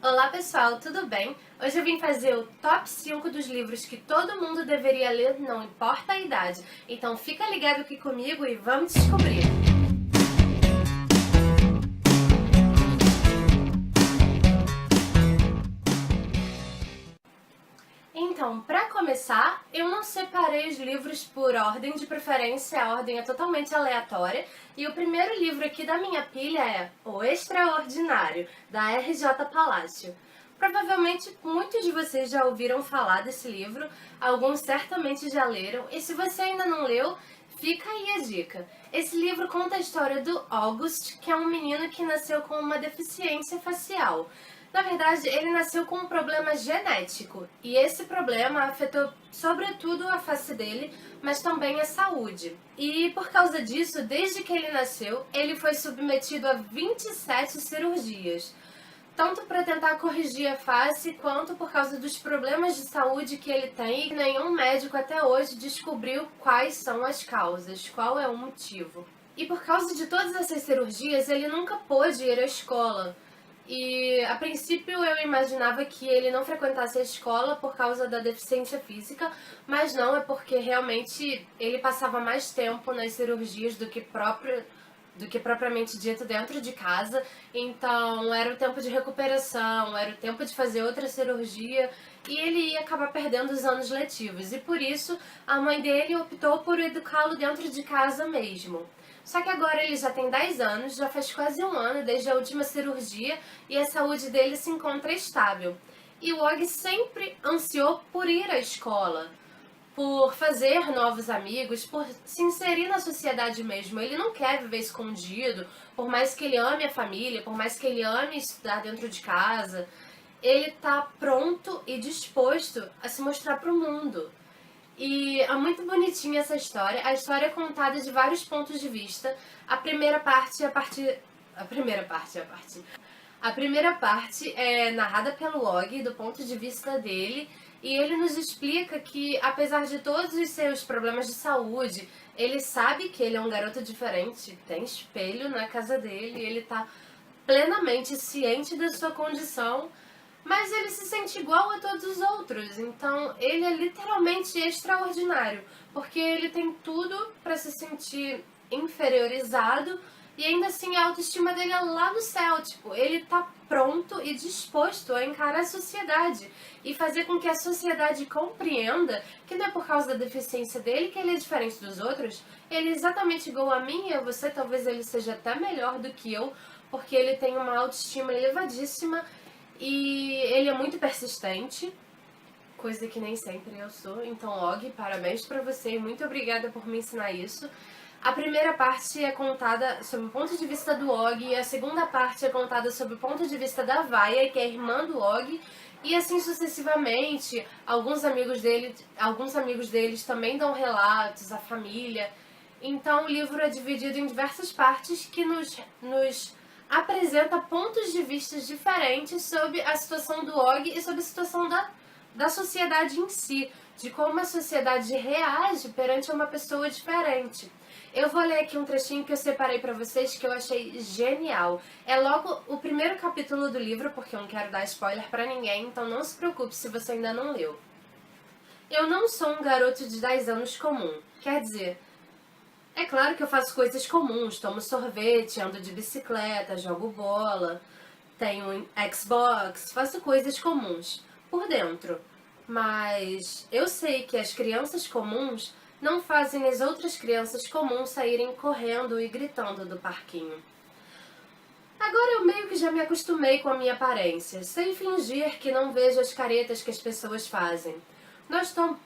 Olá pessoal, tudo bem? Hoje eu vim fazer o top 5 dos livros que todo mundo deveria ler, não importa a idade. Então fica ligado aqui comigo e vamos descobrir! Então, para começar, eu não separei os livros por ordem de preferência, a ordem é totalmente aleatória. E o primeiro livro aqui da minha pilha é O Extraordinário, da R.J. Palacio. Provavelmente muitos de vocês já ouviram falar desse livro, alguns certamente já leram, e se você ainda não leu, fica aí a dica. Esse livro conta a história do August, que é um menino que nasceu com uma deficiência facial. Na verdade, ele nasceu com um problema genético, e esse problema afetou sobretudo a face dele, mas também a saúde. E por causa disso, desde que ele nasceu, ele foi submetido a 27 cirurgias. Tanto para tentar corrigir a face, quanto por causa dos problemas de saúde que ele tem, e nenhum médico até hoje descobriu quais são as causas, qual é o motivo. E por causa de todas essas cirurgias, ele nunca pôde ir à escola. E a princípio eu imaginava que ele não frequentasse a escola por causa da deficiência física, mas não, é porque realmente ele passava mais tempo nas cirurgias do que propriamente dito dentro de casa. Então era o tempo de recuperação, era o tempo de fazer outra cirurgia e ele ia acabar perdendo os anos letivos. E por isso a mãe dele optou por educá-lo dentro de casa mesmo. Só que agora ele já tem 10 anos, já faz quase um ano desde a última cirurgia e a saúde dele se encontra estável. E o Og sempre ansiou por ir à escola, por fazer novos amigos, por se inserir na sociedade mesmo. Ele não quer viver escondido, por mais que ele ame a família, por mais que ele ame estudar dentro de casa, ele está pronto e disposto a se mostrar para o mundo. E é muito bonitinha essa história. A história é contada de vários pontos de vista. A primeira parte é narrada pelo Og, do ponto de vista dele, e ele nos explica que, apesar de todos os seus problemas de saúde, ele sabe que ele é um garoto diferente, tem espelho na casa dele, ele está plenamente ciente da sua condição, mas ele se sente igual a todos os outros, então ele é literalmente extraordinário, porque ele tem tudo para se sentir inferiorizado e ainda assim a autoestima dele é lá no céu, tipo, ele tá pronto e disposto a encarar a sociedade e fazer com que a sociedade compreenda que não é por causa da deficiência dele que ele é diferente dos outros, ele é exatamente igual a mim e a você, talvez ele seja até melhor do que eu, porque ele tem uma autoestima elevadíssima. E ele é muito persistente, coisa que nem sempre eu sou. Então, Og, parabéns pra você e muito obrigada por me ensinar isso. A primeira parte é contada sob o ponto de vista do Og e a segunda parte é contada sob o ponto de vista da Vaia, que é a irmã do Og, e assim sucessivamente. Alguns amigos deles também dão relatos, a família. Então, o livro é dividido em diversas partes que nos apresenta pontos de vista diferentes sobre a situação do Og e sobre a situação da sociedade em si, de como a sociedade reage perante uma pessoa diferente. Eu vou ler aqui um trechinho que eu separei pra vocês que eu achei genial. É logo o primeiro capítulo do livro, porque eu não quero dar spoiler pra ninguém, então não se preocupe se você ainda não leu. Eu não sou um garoto de 10 anos comum, quer dizer, é claro que eu faço coisas comuns, tomo sorvete, ando de bicicleta, jogo bola, tenho um Xbox, faço coisas comuns por dentro. Mas eu sei que as crianças comuns não fazem as outras crianças comuns saírem correndo e gritando do parquinho. Agora eu meio que já me acostumei com a minha aparência, sem fingir que não vejo as caretas que as pessoas fazem.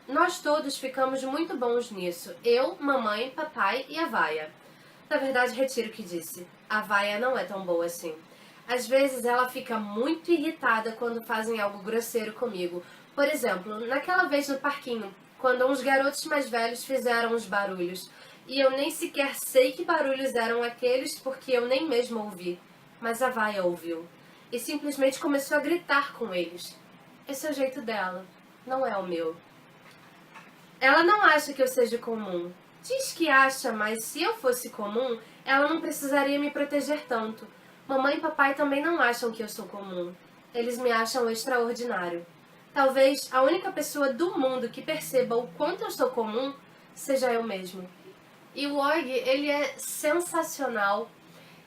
Nós todos ficamos muito bons nisso. Eu, mamãe, papai e a Vaia. Na verdade, retiro o que disse. A Vaia não é tão boa assim. Às vezes ela fica muito irritada quando fazem algo grosseiro comigo. Por exemplo, naquela vez no parquinho, quando uns garotos mais velhos fizeram uns barulhos. E eu nem sequer sei que barulhos eram aqueles porque eu nem mesmo ouvi. Mas a Vaia ouviu. E simplesmente começou a gritar com eles. Esse é o jeito dela. Não é o meu. Ela não acha que eu seja comum. Diz que acha, mas se eu fosse comum, ela não precisaria me proteger tanto. Mamãe e papai também não acham que eu sou comum. eles me acham extraordinário. Talvez a única pessoa do mundo que perceba o quanto eu sou comum seja eu mesmo. E o Og, ele é sensacional.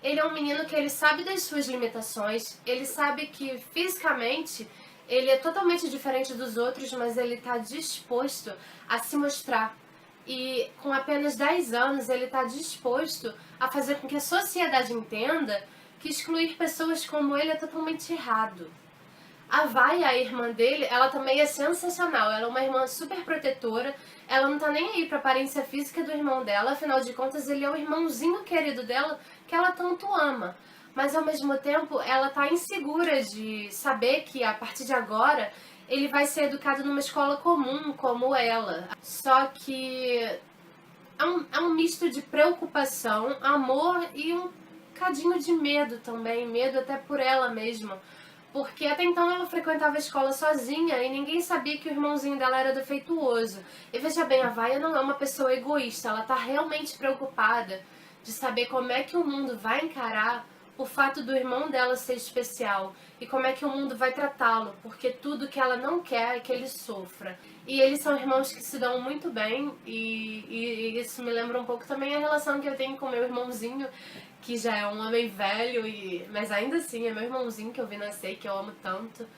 Ele é um menino que ele sabe das suas limitações, ele sabe que fisicamente ele é totalmente diferente dos outros, mas ele está disposto a se mostrar. E com apenas 10 anos ele está disposto a fazer com que a sociedade entenda que excluir pessoas como ele é totalmente errado. A Vai, a irmã dele, ela também é sensacional. Ela é uma irmã super protetora. Ela não tá nem aí pra aparência física do irmão dela. Afinal de contas, ele é o irmãozinho querido dela que ela tanto ama. Mas ao mesmo tempo, ela tá insegura de saber que a partir de agora ele vai ser educado numa escola comum como ela. Só que é um misto de preocupação, amor e um cadinho de medo também. Medo até por ela mesma. Porque até então ela frequentava a escola sozinha e ninguém sabia que o irmãozinho dela era defeituoso. E veja bem, a Vaia não é uma pessoa egoísta, ela tá realmente preocupada de saber como é que o mundo vai encarar o fato do irmão dela ser especial e como é que o mundo vai tratá-lo, porque tudo que ela não quer é que ele sofra. E eles são irmãos que se dão muito bem e isso me lembra um pouco também a relação que eu tenho com meu irmãozinho, que já é um homem velho, mas ainda assim é meu irmãozinho que eu vi nascer, que eu amo tanto.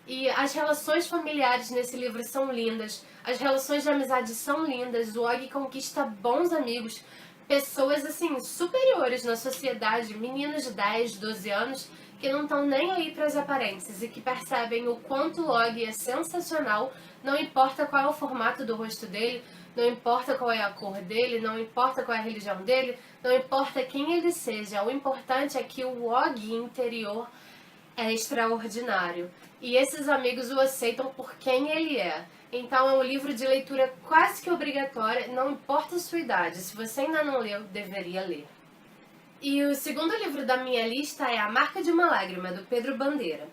E as relações familiares nesse livro são lindas, as relações de amizade são lindas, o Og conquista bons amigos, pessoas assim superiores na sociedade, meninos de 10, 12 anos, que não estão nem aí para as aparências e que percebem o quanto o Og é sensacional, não importa qual é o formato do rosto dele, não importa qual é a cor dele, não importa qual é a religião dele, não importa quem ele seja, o importante é que o Og interior é extraordinário. E esses amigos o aceitam por quem ele é. Então é um livro de leitura quase que obrigatória, não importa a sua idade. Se você ainda não leu, deveria ler. E o segundo livro da minha lista é A Marca de uma Lágrima, do Pedro Bandeira.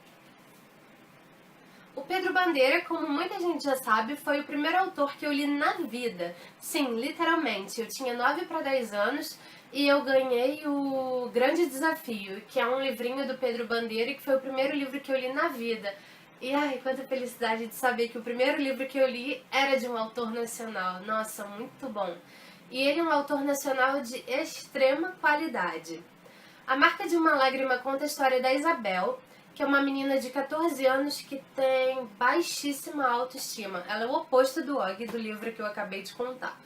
O Pedro Bandeira, como muita gente já sabe, foi o primeiro autor que eu li na vida. Sim, literalmente. Eu tinha 9 para 10 anos e eu ganhei o Grande Desafio, que é um livrinho do Pedro Bandeira e que foi o primeiro livro que eu li na vida. E ai, quanta felicidade de saber que o primeiro livro que eu li era de um autor nacional. Nossa, muito bom. E ele é um autor nacional de extrema qualidade. A Marca de uma Lágrima conta a história da Isabel, que é uma menina de 14 anos que tem baixíssima autoestima. Ela é o oposto do Og, do livro que eu acabei de contar.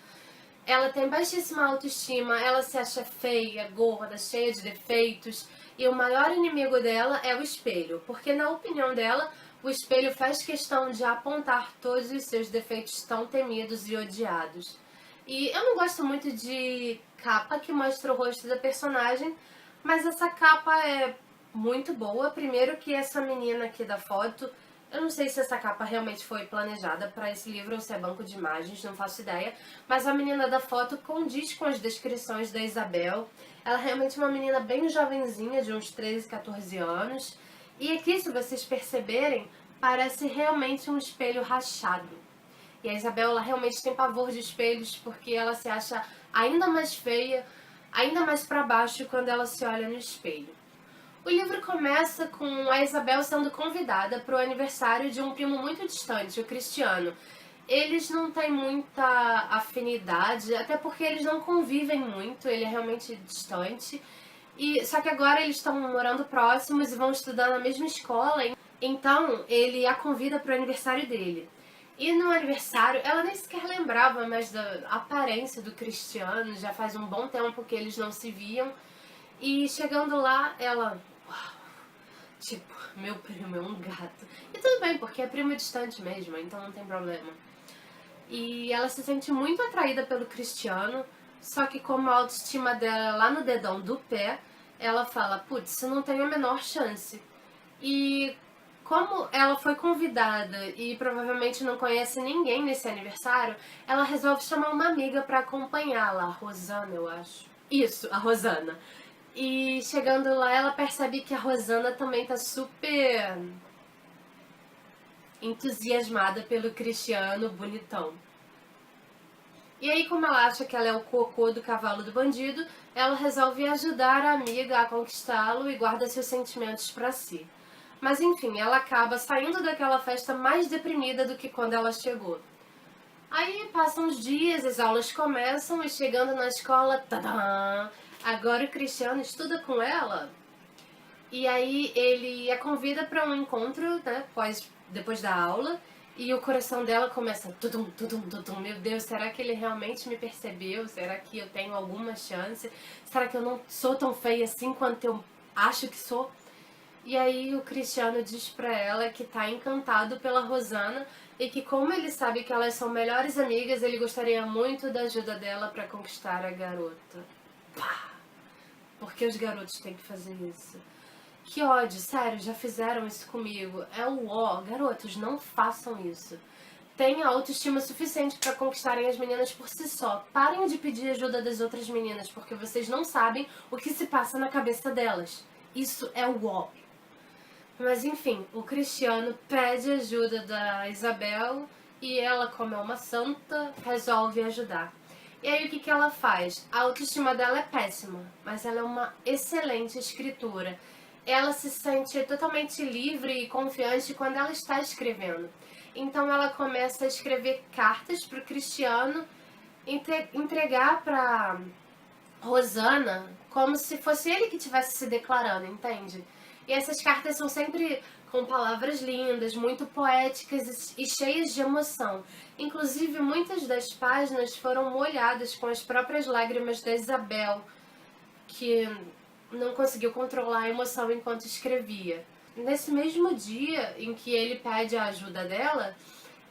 Ela tem baixíssima autoestima, ela se acha feia, gorda, cheia de defeitos, e o maior inimigo dela é o espelho, porque na opinião dela, o espelho faz questão de apontar todos os seus defeitos tão temidos e odiados. E eu não gosto muito de capa que mostra o rosto da personagem, mas essa capa é muito boa. Primeiro que essa menina aqui da foto, eu não sei se essa capa realmente foi planejada para esse livro ou se é banco de imagens, não faço ideia, mas a menina da foto condiz com as descrições da Isabel. Ela é realmente uma menina bem jovenzinha, de uns 13, 14 anos. E aqui, se vocês perceberem, parece realmente um espelho rachado. E a Isabel, ela realmente tem pavor de espelhos porque ela se acha ainda mais feia, ainda mais para baixo quando ela se olha no espelho. O livro começa com a Isabel sendo convidada para o aniversário de um primo muito distante, o Cristiano. Eles não têm muita afinidade, até porque eles não convivem muito, ele é realmente distante. Só que agora eles estão morando próximos e vão estudar na mesma escola, então ele a convida para o aniversário dele. E no aniversário, ela nem sequer lembrava mais da aparência do Cristiano, já faz um bom tempo que eles não se viam. E chegando lá, ela... Uau, tipo, meu primo é um gato. E tudo bem, porque é primo distante mesmo, então não tem problema. E ela se sente muito atraída pelo Cristiano, só que como a autoestima dela é lá no dedão do pé, ela fala, putz, não tenho a menor chance. E como ela foi convidada e provavelmente não conhece ninguém nesse aniversário, ela resolve chamar uma amiga pra acompanhá-la, a Rosana, eu acho. Isso, a Rosana. E chegando lá, ela percebe que a Rosana também tá super entusiasmada pelo Cristiano bonitão. E aí, como ela acha que ela é o cocô do cavalo do bandido, ela resolve ajudar a amiga a conquistá-lo e guarda seus sentimentos pra si. Mas enfim, ela acaba saindo daquela festa mais deprimida do que quando ela chegou. Aí passam uns dias, as aulas começam e chegando na escola, tadã! Agora o Cristiano estuda com ela. E aí ele a convida para um encontro, né, depois da aula, e o coração dela começa tudum, tudum, tudum. Meu Deus, será que ele realmente me percebeu? Será que eu tenho alguma chance? Será que eu não sou tão feia assim quanto eu acho que sou? E aí o Cristiano diz pra ela que tá encantado pela Rosana e que como ele sabe que elas são melhores amigas, ele gostaria muito da ajuda dela pra conquistar a garota. Pá! Por que os garotos têm que fazer isso? Que ódio, sério, já fizeram isso comigo. É o ó, garotos, não façam isso. Tenha autoestima suficiente para conquistarem as meninas por si só. Parem de pedir ajuda das outras meninas, porque vocês não sabem o que se passa na cabeça delas. Isso é o ó. Mas enfim, o Cristiano pede ajuda da Isabel e ela, como é uma santa, resolve ajudar. E aí o que ela faz? A autoestima dela é péssima, mas ela é uma excelente escritora. Ela se sente totalmente livre e confiante quando ela está escrevendo. Então ela começa a escrever cartas para o Cristiano entregar para Rosana como se fosse ele que estivesse se declarando, entende? E essas cartas são sempre com palavras lindas, muito poéticas e cheias de emoção. Inclusive, muitas das páginas foram molhadas com as próprias lágrimas da Isabel, que não conseguiu controlar a emoção enquanto escrevia. Nesse mesmo dia em que ele pede a ajuda dela,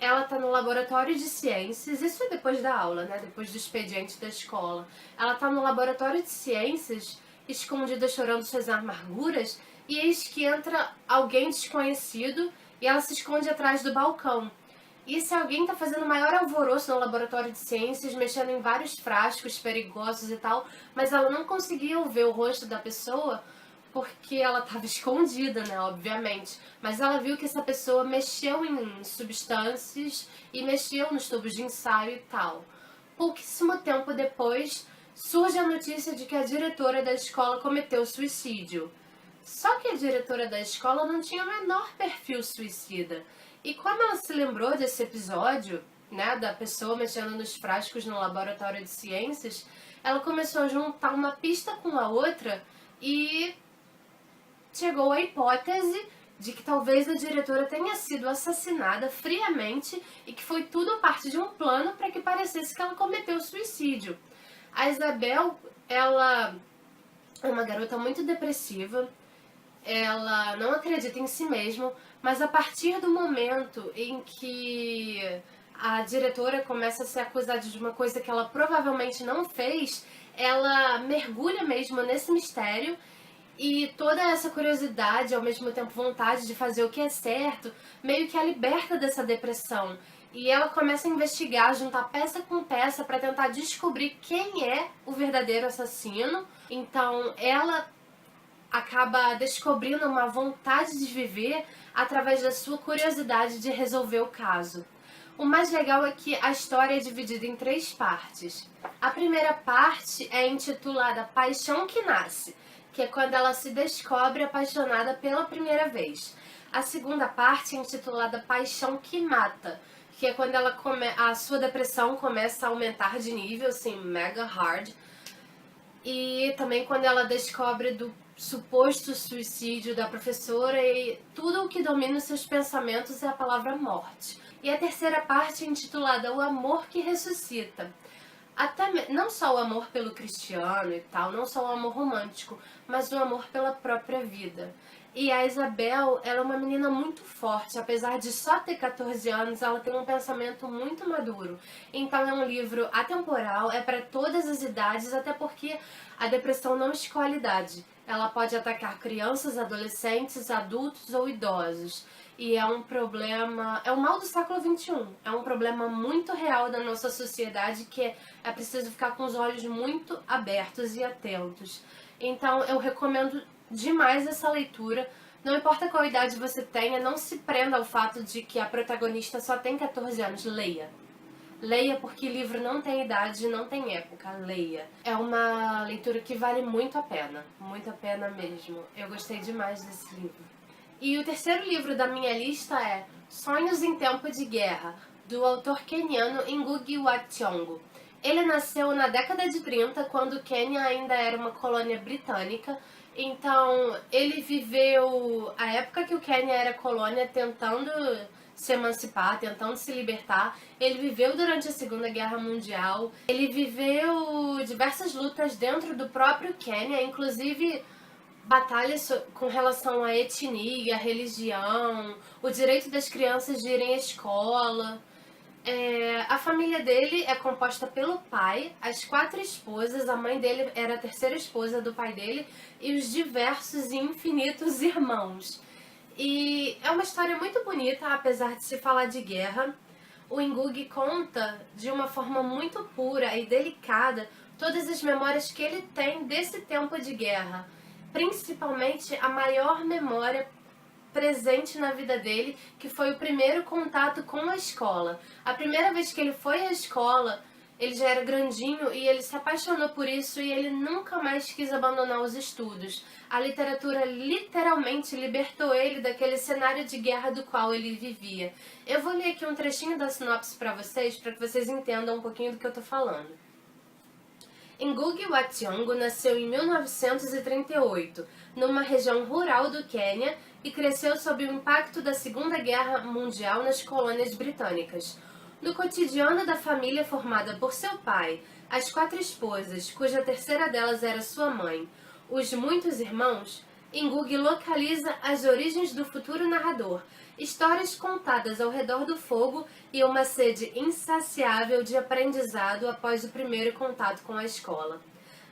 ela tá no laboratório de ciências, isso é depois da aula, né? Depois do expediente da escola. Ela tá no laboratório de ciências, escondida chorando suas amarguras, e eis que entra alguém desconhecido e ela se esconde atrás do balcão. E esse alguém tá fazendo maior alvoroço no laboratório de ciências, mexendo em vários frascos perigosos e tal, mas ela não conseguia ver o rosto da pessoa porque ela estava escondida, né, obviamente. Mas ela viu que essa pessoa mexeu em substâncias e mexeu nos tubos de ensaio e tal. Pouquíssimo tempo depois, surge a notícia de que a diretora da escola cometeu suicídio. Só que a diretora da escola não tinha o menor perfil suicida. E como ela se lembrou desse episódio, né, da pessoa mexendo nos frascos no laboratório de ciências, ela começou a juntar uma pista com a outra e chegou à hipótese de que talvez a diretora tenha sido assassinada friamente e que foi tudo parte de um plano para que parecesse que ela cometeu suicídio. A Isabel, ela é uma garota muito depressiva, ela não acredita em si mesma, mas a partir do momento em que a diretora começa a ser acusada de uma coisa que ela provavelmente não fez, ela mergulha mesmo nesse mistério e toda essa curiosidade, ao mesmo tempo vontade de fazer o que é certo, meio que a liberta dessa depressão. E ela começa a investigar, juntar peça com peça para tentar descobrir quem é o verdadeiro assassino. Então ela acaba descobrindo uma vontade de viver através da sua curiosidade de resolver o caso. O mais legal é que a história é dividida em 3 partes. A primeira parte é intitulada Paixão que Nasce, que é quando ela se descobre apaixonada pela primeira vez. A segunda parte é intitulada Paixão que Mata, que é quando a sua depressão começa a aumentar de nível, assim, mega hard. E também quando ela descobre do suposto suicídio da professora e tudo o que domina os seus pensamentos é a palavra morte. E a terceira parte é intitulada O Amor que Ressuscita. Não só o amor pelo Cristiano e tal, não só o amor romântico, mas o amor pela própria vida. E a Isabel, ela é uma menina muito forte, apesar de só ter 14 anos, ela tem um pensamento muito maduro. Então é um livro atemporal, é para todas as idades, até porque a depressão não escolhe idade. Ela pode atacar crianças, adolescentes, adultos ou idosos. E é um problema, é o mal do século XXI. É um problema muito real da nossa sociedade que é preciso ficar com os olhos muito abertos e atentos. Então eu recomendo demais essa leitura. Não importa qual idade você tenha, não se prenda ao fato de que a protagonista só tem 14 anos. Leia. Leia porque livro não tem idade, não tem época. Leia. É uma leitura que vale muito a pena mesmo. Eu gostei demais desse livro. E o terceiro livro da minha lista é Sonhos em Tempo de Guerra, do autor queniano Ngugi wa Thiong'o. Ele nasceu na década de 30, quando o Quênia ainda era uma colônia britânica. Então, ele viveu a época que o Quênia era colônia tentando se emancipar, tentando se libertar. Ele viveu durante a Segunda Guerra Mundial. Ele viveu diversas lutas dentro do próprio Quênia, inclusive batalhas com relação à etnia, religião, o direito das crianças de irem à escola. A família dele é composta pelo pai, as 4 esposas, a mãe dele era a terceira esposa do pai dele, e os diversos e infinitos irmãos. E é uma história muito bonita, apesar de se falar de guerra. O Ngugi conta de uma forma muito pura e delicada todas as memórias que ele tem desse tempo de guerra. Principalmente a maior memória presente na vida dele, que foi o primeiro contato com a escola. A primeira vez que ele foi à escola, ele já era grandinho e ele se apaixonou por isso e ele nunca mais quis abandonar os estudos. A literatura literalmente libertou ele daquele cenário de guerra do qual ele vivia. Eu vou ler aqui um trechinho da sinopse para que vocês entendam um pouquinho do que eu tô falando. Ngugi wa Thiong'o nasceu em 1938, numa região rural do Quênia, e cresceu sob o impacto da Segunda Guerra Mundial nas colônias britânicas. No cotidiano da família formada por seu pai, as 4 esposas, cuja terceira delas era sua mãe, os muitos irmãos, Ngugi localiza as origens do futuro narrador, histórias contadas ao redor do fogo e uma sede insaciável de aprendizado após o primeiro contato com a escola.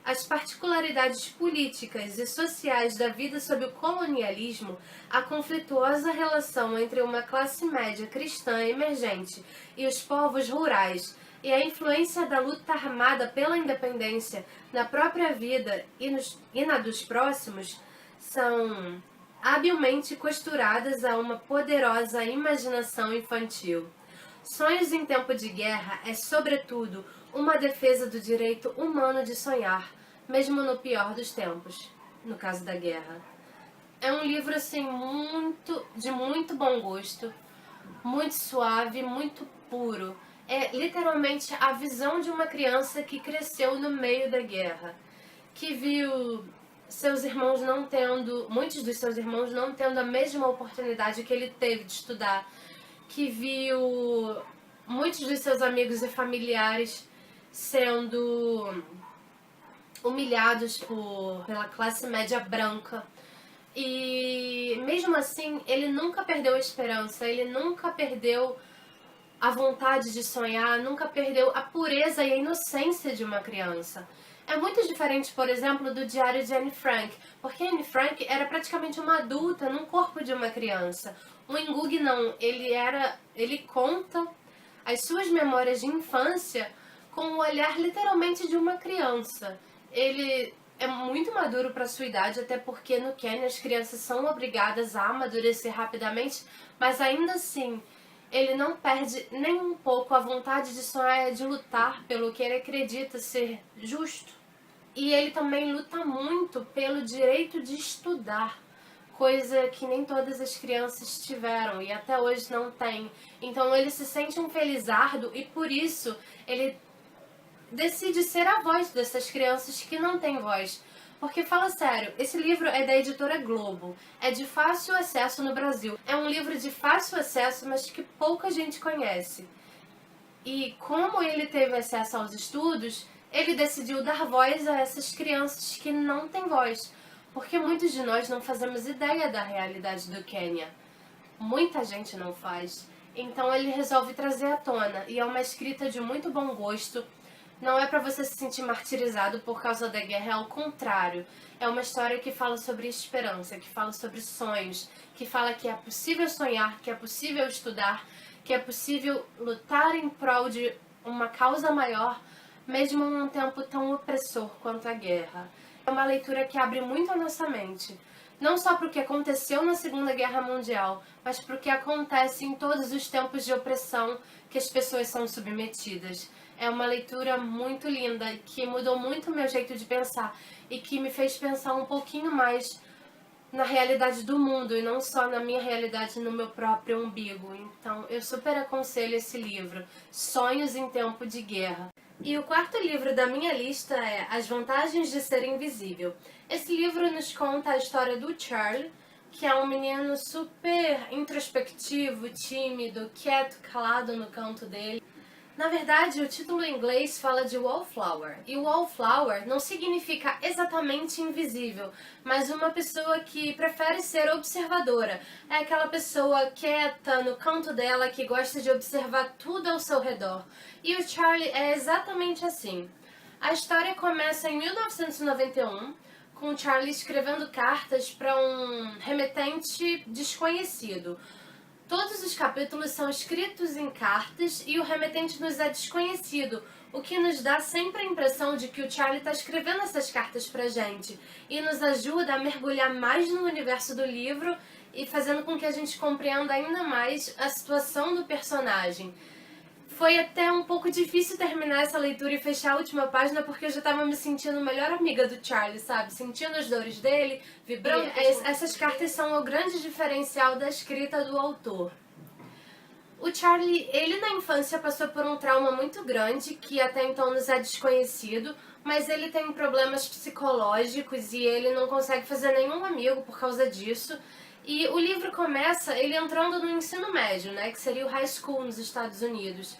As particularidades políticas e sociais da vida sob o colonialismo, a conflituosa relação entre uma classe média cristã emergente e os povos rurais, e a influência da luta armada pela independência na própria vida e na dos próximos, são habilmente costuradas a uma poderosa imaginação infantil. Sonhos em Tempo de Guerra é, sobretudo, uma defesa do direito humano de sonhar, mesmo no pior dos tempos, no caso da guerra. É um livro assim de muito bom gosto, muito suave, muito puro. É literalmente a visão de uma criança que cresceu no meio da guerra, que viu seus irmãos não tendo, muitos dos seus irmãos não tendo a mesma oportunidade que ele teve de estudar, que viu muitos dos seus amigos e familiares sendo humilhados pela classe média branca. E mesmo assim, ele nunca perdeu a esperança, ele nunca perdeu a vontade de sonhar, nunca perdeu a pureza e a inocência de uma criança. É muito diferente, por exemplo, do Diário de Anne Frank, porque Anne Frank era praticamente uma adulta num corpo de uma criança. O Ngugi não, ele conta as suas memórias de infância com o olhar literalmente de uma criança. Ele é muito maduro para sua idade, até porque no Quênia as crianças são obrigadas a amadurecer rapidamente, mas ainda assim ele não perde nem um pouco a vontade de sonhar e de lutar pelo que ele acredita ser justo. E ele também luta muito pelo direito de estudar, coisa que nem todas as crianças tiveram e até hoje não tem. Então ele se sente um felizardo e por isso ele decide ser a voz dessas crianças que não têm voz. Porque, fala sério, esse livro é da editora Globo, é de fácil acesso no Brasil. É um livro de fácil acesso, mas que pouca gente conhece. E como ele teve acesso aos estudos, ele decidiu dar voz a essas crianças que não têm voz. Porque muitos de nós não fazemos ideia da realidade do Quênia. Muita gente não faz. Então ele resolve trazer à tona, e é uma escrita de muito bom gosto. Não é para você se sentir martirizado por causa da guerra, é ao contrário. É uma história que fala sobre esperança, que fala sobre sonhos, que fala que é possível sonhar, que é possível estudar, que é possível lutar em prol de uma causa maior, mesmo num tempo tão opressor quanto a guerra. É uma leitura que abre muito a nossa mente, não só para o que aconteceu na Segunda Guerra Mundial, mas para o que acontece em todos os tempos de opressão que as pessoas são submetidas. É uma leitura muito linda, que mudou muito o meu jeito de pensar e que me fez pensar um pouquinho mais na realidade do mundo e não só na minha realidade, no meu próprio umbigo. Então eu super aconselho esse livro, Sonhos em Tempo de Guerra. E o quarto livro da minha lista é As Vantagens de Ser Invisível. Esse livro nos conta a história do Charlie, que é um menino super introspectivo, tímido, quieto, calado no canto dele. Na verdade, o título em inglês fala de wallflower, e wallflower não significa exatamente invisível, mas uma pessoa que prefere ser observadora. É aquela pessoa quieta, no canto dela, que gosta de observar tudo ao seu redor. E o Charlie é exatamente assim. A história começa em 1991, com o Charlie escrevendo cartas para um remetente desconhecido. Todos os capítulos são escritos em cartas e o remetente nos é desconhecido, o que nos dá sempre a impressão de que o Charlie está escrevendo essas cartas pra gente e nos ajuda a mergulhar mais no universo do livro e fazendo com que a gente compreenda ainda mais a situação do personagem. Foi até um pouco difícil terminar essa leitura e fechar a última página porque eu já estava me sentindo melhor amiga do Charlie, sabe? Sentindo as dores dele, vibrando. Essas cartas são o grande diferencial da escrita do autor. O Charlie, ele na infância passou por um trauma muito grande que até então nos é desconhecido, mas ele tem problemas psicológicos e ele não consegue fazer nenhum amigo por causa disso. E o livro começa ele entrando no ensino médio, né, que seria o high school nos Estados Unidos.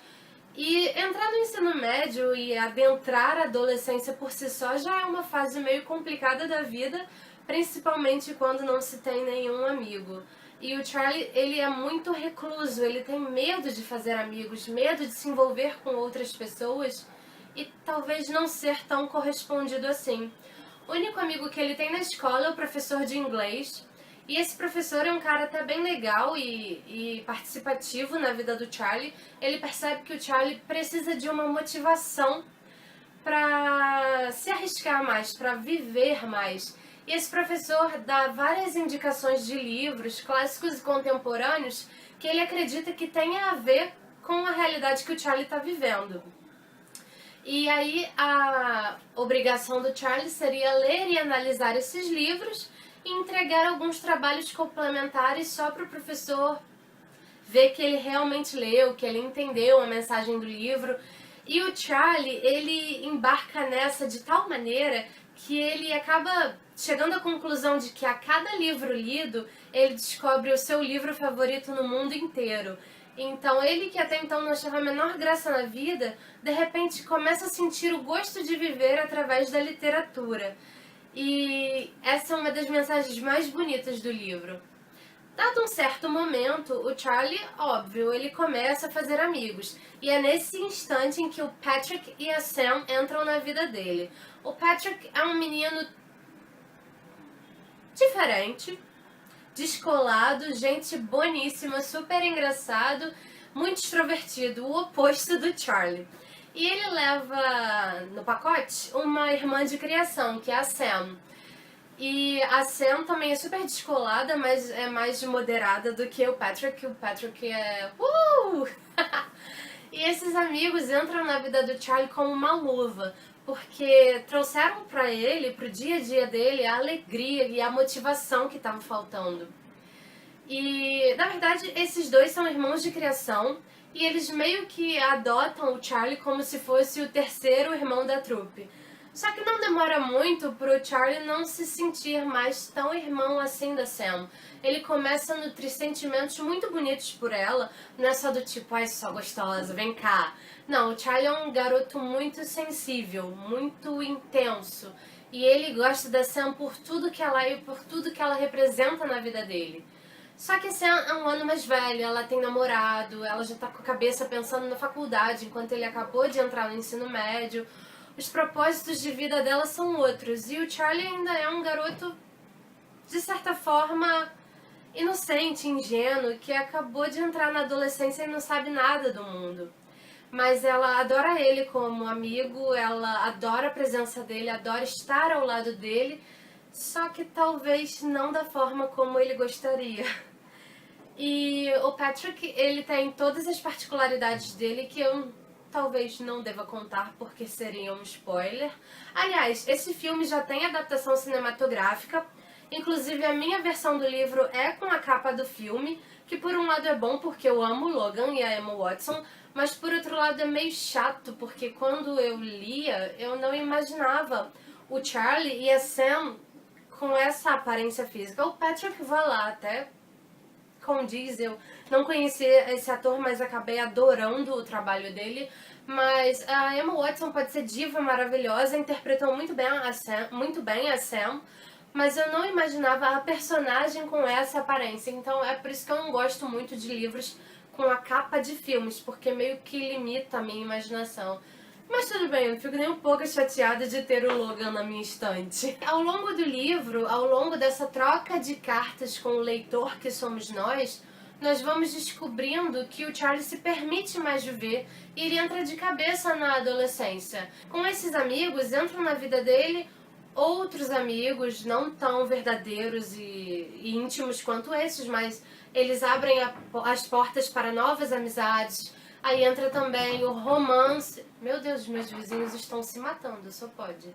E entrar no ensino médio e adentrar a adolescência por si só já é uma fase meio complicada da vida, principalmente quando não se tem nenhum amigo. E o Charlie, ele é muito recluso, ele tem medo de fazer amigos, medo de se envolver com outras pessoas e talvez não ser tão correspondido assim. O único amigo que ele tem na escola é o professor de inglês. E esse professor é um cara até bem legal e participativo na vida do Charlie. Ele percebe que o Charlie precisa de uma motivação para se arriscar mais, para viver mais. E esse professor dá várias indicações de livros clássicos e contemporâneos que ele acredita que tem a ver com a realidade que o Charlie está vivendo. E aí a obrigação do Charlie seria ler e analisar esses livros e entregar alguns trabalhos complementares só para o professor ver que ele realmente leu, que ele entendeu a mensagem do livro. E o Charlie, ele embarca nessa de tal maneira que ele acaba chegando à conclusão de que a cada livro lido, ele descobre o seu livro favorito no mundo inteiro. Então ele, que até então não achava a menor graça na vida, de repente começa a sentir o gosto de viver através da literatura. E essa é uma das mensagens mais bonitas do livro. Dado um certo momento, o Charlie, óbvio, ele começa a fazer amigos. E é nesse instante em que o Patrick e a Sam entram na vida dele. O Patrick é um menino diferente, descolado, gente boníssima, super engraçado, muito extrovertido, o oposto do Charlie. E ele leva no pacote uma irmã de criação, que é a Sam. E a Sam também é super descolada, mas é mais moderada do que o Patrick. O Patrick é... E esses amigos entram na vida do Charlie como uma luva, porque trouxeram pra ele, pro dia a dia dele, a alegria e a motivação que estavam faltando. E, na verdade, esses dois são irmãos de criação, e eles meio que adotam o Charlie como se fosse o terceiro irmão da trupe. Só que não demora muito pro Charlie não se sentir mais tão irmão assim da Sam. Ele começa a nutrir sentimentos muito bonitos por ela, não é só do tipo, ai, só gostosa, vem cá. Não, o Charlie é um garoto muito sensível, muito intenso. E ele gosta da Sam por tudo que ela é e por tudo que ela representa na vida dele. Só que a Sam é um ano mais velha, ela tem namorado, ela já tá com a cabeça pensando na faculdade, enquanto ele acabou de entrar no ensino médio. Os propósitos de vida dela são outros, e o Charlie ainda é um garoto, de certa forma, inocente, ingênuo, que acabou de entrar na adolescência e não sabe nada do mundo. Mas ela adora ele como amigo, ela adora a presença dele, adora estar ao lado dele, só que talvez não da forma como ele gostaria. E o Patrick, ele tem todas as particularidades dele que eu talvez não deva contar porque seria um spoiler. Aliás, esse filme já tem adaptação cinematográfica, Inclusive, a minha versão do livro é com a capa do filme, que por um lado é bom porque eu amo o Logan e a Emma Watson, mas por outro lado é meio chato, porque quando eu lia, eu não imaginava o Charlie e a Sam com essa aparência física. O Patrick vai lá, até condiz, eu não conhecia esse ator, mas acabei adorando o trabalho dele. Mas a Emma Watson pode ser diva maravilhosa, interpretou muito bem a Sam, mas eu não imaginava a personagem com essa aparência. Então é por isso que eu não gosto muito de livros com a capa de filmes, porque meio que limita a minha imaginação. Mas tudo bem, eu não fico nem um pouco chateada de ter o Logan na minha estante. Ao longo do livro, ao longo dessa troca de cartas com o leitor que somos nós vamos descobrindo que o Charlie se permite mais viver e ele entra de cabeça na adolescência. Com esses amigos, entram na vida dele outros amigos não tão verdadeiros e íntimos quanto esses, mas eles abrem as portas para novas amizades. Aí entra também o romance. Meu Deus, meus vizinhos estão se matando, só pode.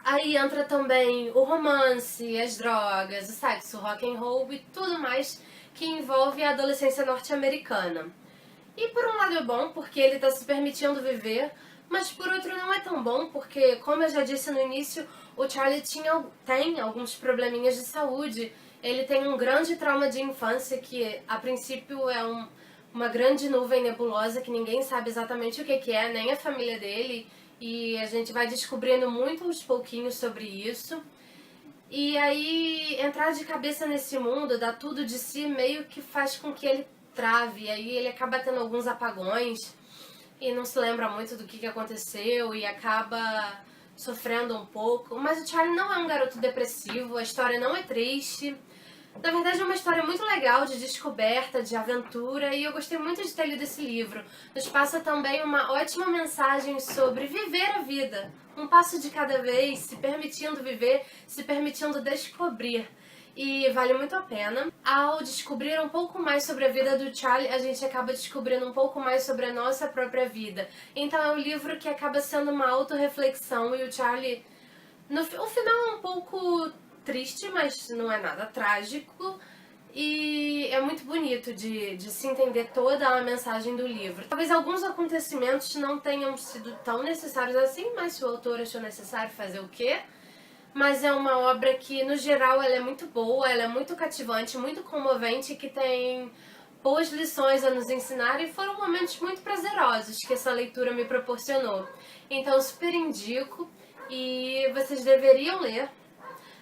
Aí entra também o romance, as drogas, o sexo, o rock and roll e tudo mais que envolve a adolescência norte-americana. E por um lado é bom, porque ele está se permitindo viver, mas por outro não é tão bom, porque, como eu já disse no início, o Charlie tem alguns probleminhas de saúde. Ele tem um grande trauma de infância que, a princípio, é uma grande nuvem nebulosa que ninguém sabe exatamente o que é, nem a família dele, e a gente vai descobrindo muito aos pouquinhos sobre isso. E aí, entrar de cabeça nesse mundo, dar tudo de si, meio que faz com que ele trave, e aí ele acaba tendo alguns apagões, e não se lembra muito do que aconteceu, e acaba sofrendo um pouco. Mas o Charlie não é um garoto depressivo, a história não é triste. Na verdade é uma história muito legal de descoberta, de aventura, e eu gostei muito de ter lido esse livro. Nos passa também uma ótima mensagem sobre viver a vida, um passo de cada vez, se permitindo viver, se permitindo descobrir. E vale muito a pena. Ao descobrir um pouco mais sobre a vida do Charlie, a gente acaba descobrindo um pouco mais sobre a nossa própria vida. Então é um livro que acaba sendo uma autorreflexão, e o Charlie, o final é um pouco triste, mas não é nada trágico, e é muito bonito de se entender toda a mensagem do livro. Talvez alguns acontecimentos não tenham sido tão necessários assim, mas se o autor achou necessário, fazer o quê? Mas é uma obra que, no geral, ela é muito boa, ela é muito cativante, muito comovente, que tem boas lições a nos ensinar, e foram momentos muito prazerosos que essa leitura me proporcionou. Então, super indico, e vocês deveriam ler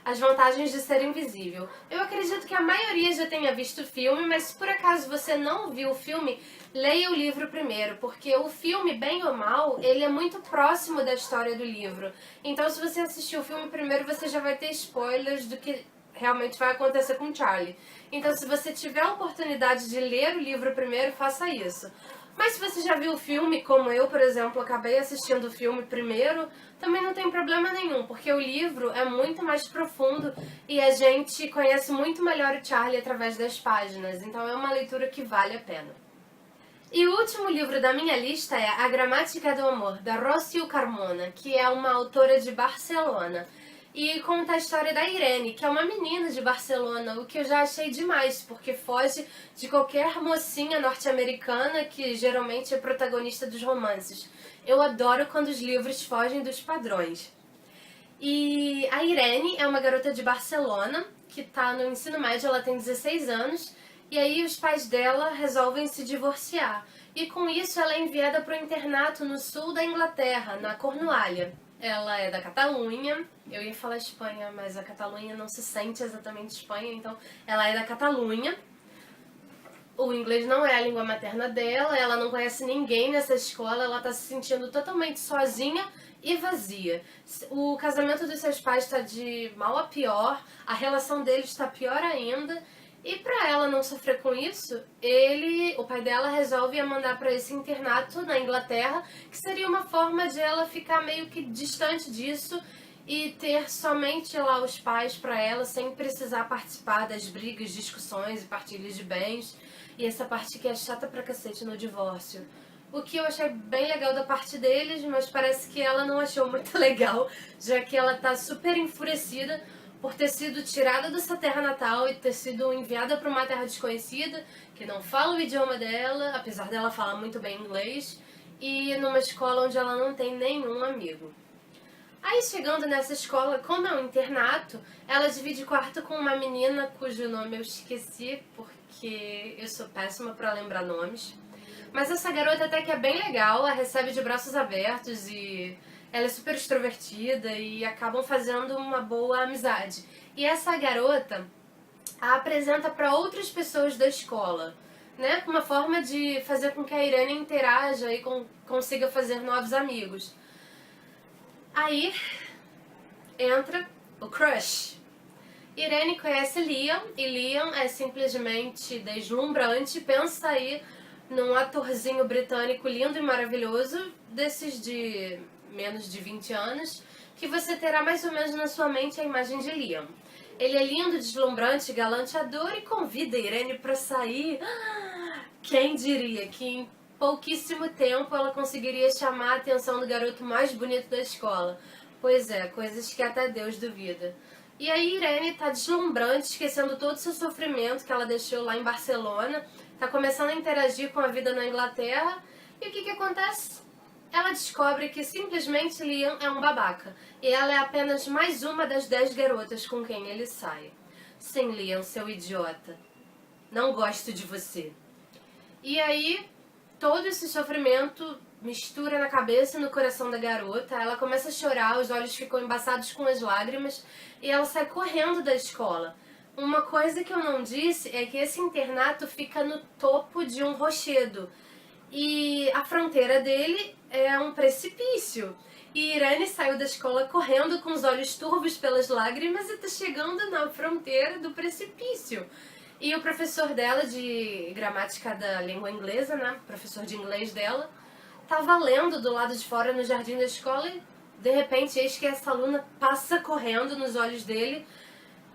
As Vantagens de Ser Invisível. Eu acredito que a maioria já tenha visto o filme, mas se por acaso você não viu o filme, leia o livro primeiro, porque o filme, bem ou mal, ele é muito próximo da história do livro. Então, se você assistir o filme primeiro, você já vai ter spoilers do que realmente vai acontecer com Charlie. Então, se você tiver a oportunidade de ler o livro primeiro, faça isso. Mas se você já viu o filme, como eu, por exemplo, acabei assistindo o filme primeiro, também não tem problema nenhum, porque o livro é muito mais profundo e a gente conhece muito melhor o Charlie através das páginas, então é uma leitura que vale a pena. E o último livro da minha lista é A Gramática do Amor, da Rocío Carmona, que é uma autora de Barcelona. E conta a história da Irene, que é uma menina de Barcelona, o que eu já achei demais, porque foge de qualquer mocinha norte-americana que geralmente é protagonista dos romances. Eu adoro quando os livros fogem dos padrões. E a Irene é uma garota de Barcelona, que está no ensino médio, ela tem 16 anos, e aí os pais dela resolvem se divorciar. E com isso ela é enviada para o internato no sul da Inglaterra, na Cornualha. Ela é da Catalunha, eu ia falar Espanha, mas a Catalunha não se sente exatamente Espanha, então ela é da Catalunha. O inglês não é a língua materna dela, ela não conhece ninguém nessa escola, ela está se sentindo totalmente sozinha e vazia. O casamento dos seus pais está de mal a pior, a relação deles está pior ainda. E para ela não sofrer com isso, o pai dela resolve a mandar para esse internato na Inglaterra, que seria uma forma de ela ficar meio que distante disso e ter somente lá os pais para ela, sem precisar participar das brigas, discussões e partilhas de bens. E essa parte que é chata pra cacete no divórcio. O que eu achei bem legal da parte deles, mas parece que ela não achou muito legal, já que ela tá super enfurecida por ter sido tirada dessa terra natal e ter sido enviada para uma terra desconhecida, que não fala o idioma dela, apesar dela falar muito bem inglês, e numa escola onde ela não tem nenhum amigo. Aí, chegando nessa escola, como é um internato, ela divide quarto com uma menina cujo nome eu esqueci, porque eu sou péssima para lembrar nomes. Mas essa garota até que é bem legal, a recebe de braços abertos e ela é super extrovertida e acabam fazendo uma boa amizade. E essa garota a apresenta para outras pessoas da escola, né? Uma forma de fazer com que a Irene interaja e consiga fazer novos amigos. Aí entra o crush. Irene conhece Liam e Liam é simplesmente deslumbrante. Pensa aí num atorzinho britânico lindo e maravilhoso, desses de menos de 20 anos, que você terá mais ou menos na sua mente a imagem de Liam. Ele é lindo, deslumbrante, galanteador e convida Irene para sair. Quem diria que em pouquíssimo tempo ela conseguiria chamar a atenção do garoto mais bonito da escola. Pois é, coisas que até Deus duvida. E aí Irene tá deslumbrante, esquecendo todo o seu sofrimento que ela deixou lá em Barcelona, tá começando a interagir com a vida na Inglaterra, e o que acontece? Ela descobre que simplesmente Liam é um babaca, e ela é apenas mais uma das 10 garotas com quem ele sai. Sim, Liam, seu idiota. Não gosto de você. E aí, todo esse sofrimento mistura na cabeça e no coração da garota. Ela começa a chorar, os olhos ficam embaçados com as lágrimas e ela sai correndo da escola. Uma coisa que eu não disse é que esse internato fica no topo de um rochedo e a fronteira dele é um precipício. E Irene saiu da escola correndo com os olhos turvos pelas lágrimas e está chegando na fronteira do precipício. E o professor dela de gramática da língua inglesa, né, professor de inglês dela, estava lendo do lado de fora no jardim da escola e, de repente, eis que essa aluna passa correndo nos olhos dele.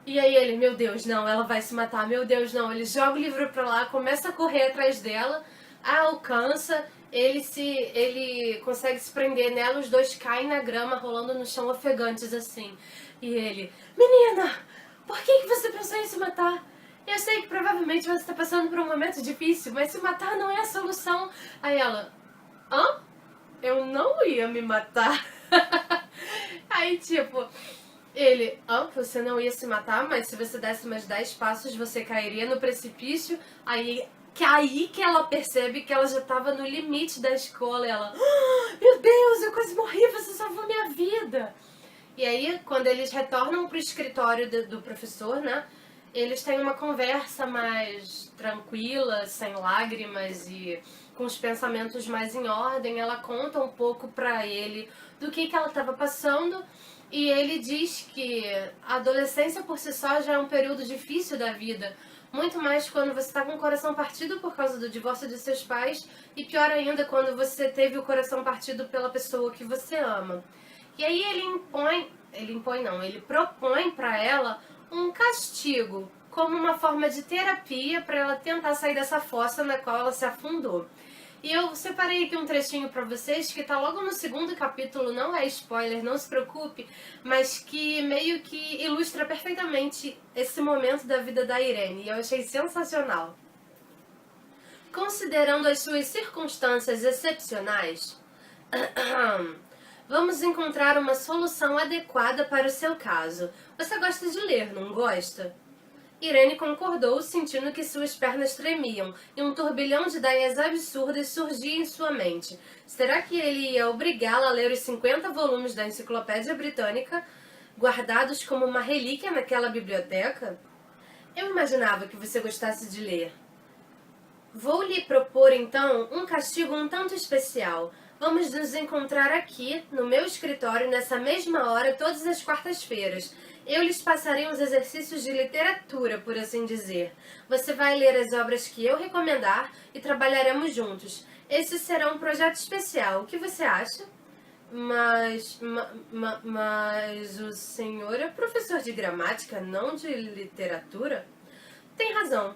E aí ele, meu Deus, não, ela vai se matar, meu Deus, não. Ele joga o livro pra lá, começa a correr atrás dela, a alcança, ele consegue se prender nela, os dois caem na grama, rolando no chão ofegantes assim. E ele, menina, por que você pensou em se matar? Eu sei que provavelmente você está passando por um momento difícil, mas se matar não é a solução. Aí ela, hã? Eu não ia me matar. Aí tipo, ele, você não ia se matar, mas se você desse mais 10 passos você cairia no precipício. Aí que ela percebe que ela já estava no limite da escola. E ela, meu Deus, eu quase morri, você salvou minha vida. E aí, quando eles retornam pro escritório do professor, né? Eles têm uma conversa mais tranquila, sem lágrimas e com os pensamentos mais em ordem. Ela conta um pouco pra ele do que ela estava passando e ele diz que a adolescência por si só já é um período difícil da vida. Muito mais quando você está com o coração partido por causa do divórcio de seus pais e pior ainda quando você teve o coração partido pela pessoa que você ama. E aí ele propõe pra ela um castigo, como uma forma de terapia para ela tentar sair dessa fossa na qual ela se afundou. E eu separei aqui um trechinho para vocês que tá logo no segundo capítulo, não é spoiler, não se preocupe, mas que meio que ilustra perfeitamente esse momento da vida da Irene, e eu achei sensacional. Considerando as suas circunstâncias excepcionais, vamos encontrar uma solução adequada para o seu caso. Você gosta de ler, não gosta? Irene concordou, sentindo que suas pernas tremiam e um turbilhão de ideias absurdas surgia em sua mente. Será que ele ia obrigá-la a ler os 50 volumes da Enciclopédia Britânica, guardados como uma relíquia naquela biblioteca? Eu imaginava que você gostasse de ler. Vou lhe propor, então, um castigo um tanto especial. Vamos nos encontrar aqui, no meu escritório, nessa mesma hora, todas as quartas-feiras. Eu lhes passarei uns exercícios de literatura, por assim dizer. Você vai ler as obras que eu recomendar e trabalharemos juntos. Esse será um projeto especial. O que você acha? Mas o senhor é professor de gramática, não de literatura? Tem razão.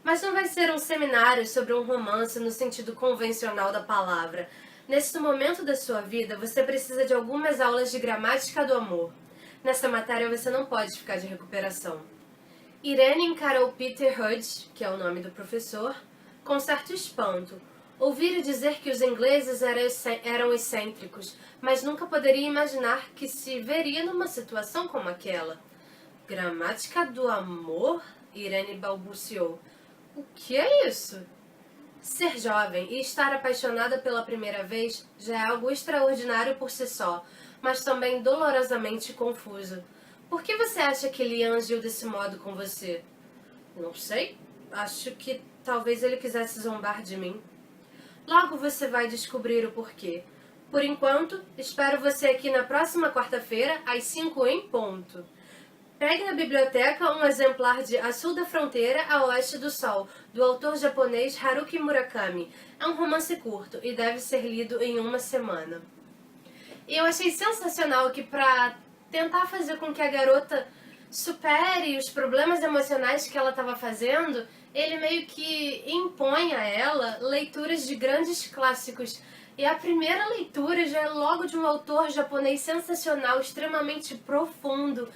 Mas não vai ser um seminário sobre um romance no sentido convencional da palavra. Neste momento da sua vida, você precisa de algumas aulas de gramática do amor. Nessa matéria você não pode ficar de recuperação. Irene encarou Peter Hudge, que é o nome do professor, com certo espanto. Ouvira dizer que os ingleses eram excêntricos, mas nunca poderia imaginar que se veria numa situação como aquela. Gramática do amor? Irene balbuciou. O que é isso? Ser jovem e estar apaixonada pela primeira vez já é algo extraordinário por si só, mas também dolorosamente confuso. Por que você acha que Liam agiu desse modo com você? Não sei. Acho que talvez ele quisesse zombar de mim. Logo você vai descobrir o porquê. Por enquanto, espero você aqui na próxima quarta-feira, às 5 em ponto. Pegue na biblioteca um exemplar de A Sul da Fronteira a Oeste do Sol, do autor japonês Haruki Murakami. É um romance curto e deve ser lido em uma semana. E eu achei sensacional que para tentar fazer com que a garota supere os problemas emocionais que ela estava fazendo, ele meio que impõe a ela leituras de grandes clássicos. E a primeira leitura já é logo de um autor japonês sensacional, extremamente profundo,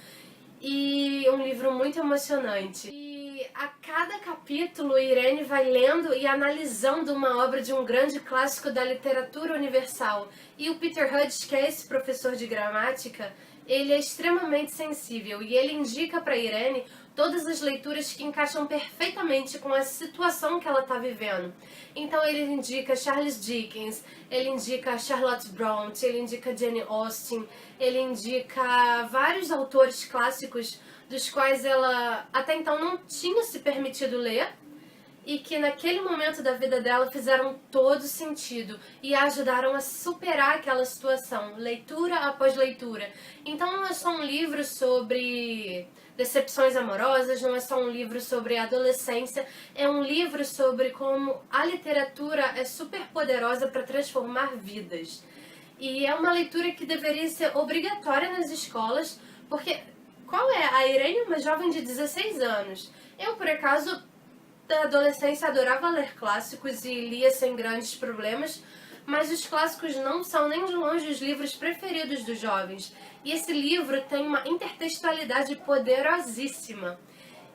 e um livro muito emocionante. E a cada capítulo, Irene vai lendo e analisando uma obra de um grande clássico da literatura universal. E o Peter Hudge, que é esse professor de gramática, ele é extremamente sensível e ele indica para Irene todas as leituras que encaixam perfeitamente com a situação que ela está vivendo. Então ele indica Charles Dickens, ele indica Charlotte Brontë, ele indica Jane Austen, ele indica vários autores clássicos dos quais ela até então não tinha se permitido ler e que naquele momento da vida dela fizeram todo sentido e a ajudaram a superar aquela situação, leitura após leitura. Então não é só um livro sobre decepções amorosas, não é só um livro sobre adolescência, é um livro sobre como a literatura é super poderosa para transformar vidas. E é uma leitura que deveria ser obrigatória nas escolas, porque qual é? A Irene é uma jovem de 16 anos. Eu, por acaso, da adolescência adorava ler clássicos e lia sem grandes problemas, mas os clássicos não são nem de longe os livros preferidos dos jovens. E esse livro tem uma intertextualidade poderosíssima.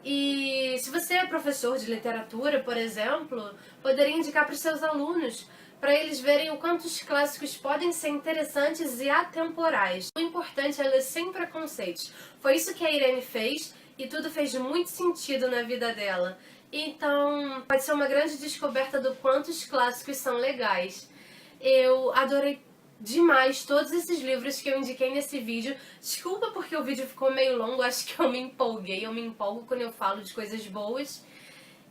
E se você é professor de literatura, por exemplo, poderia indicar para os seus alunos, para eles verem o quanto os clássicos podem ser interessantes e atemporais. O importante é ler sem preconceitos. Foi isso que a Irene fez e tudo fez muito sentido na vida dela. Então, pode ser uma grande descoberta do quanto os clássicos são legais. Eu adorei demais todos esses livros que eu indiquei nesse vídeo. Desculpa porque o vídeo ficou meio longo, acho que eu me empolguei. Eu me empolgo quando eu falo de coisas boas.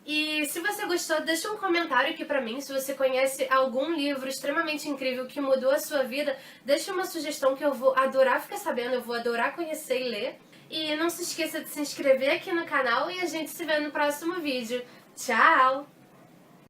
E se você gostou, deixa um comentário aqui pra mim. Se você conhece algum livro extremamente incrível que mudou a sua vida, deixa uma sugestão que eu vou adorar ficar sabendo, eu vou adorar conhecer e ler. E não se esqueça de se inscrever aqui no canal e a gente se vê no próximo vídeo. Tchau!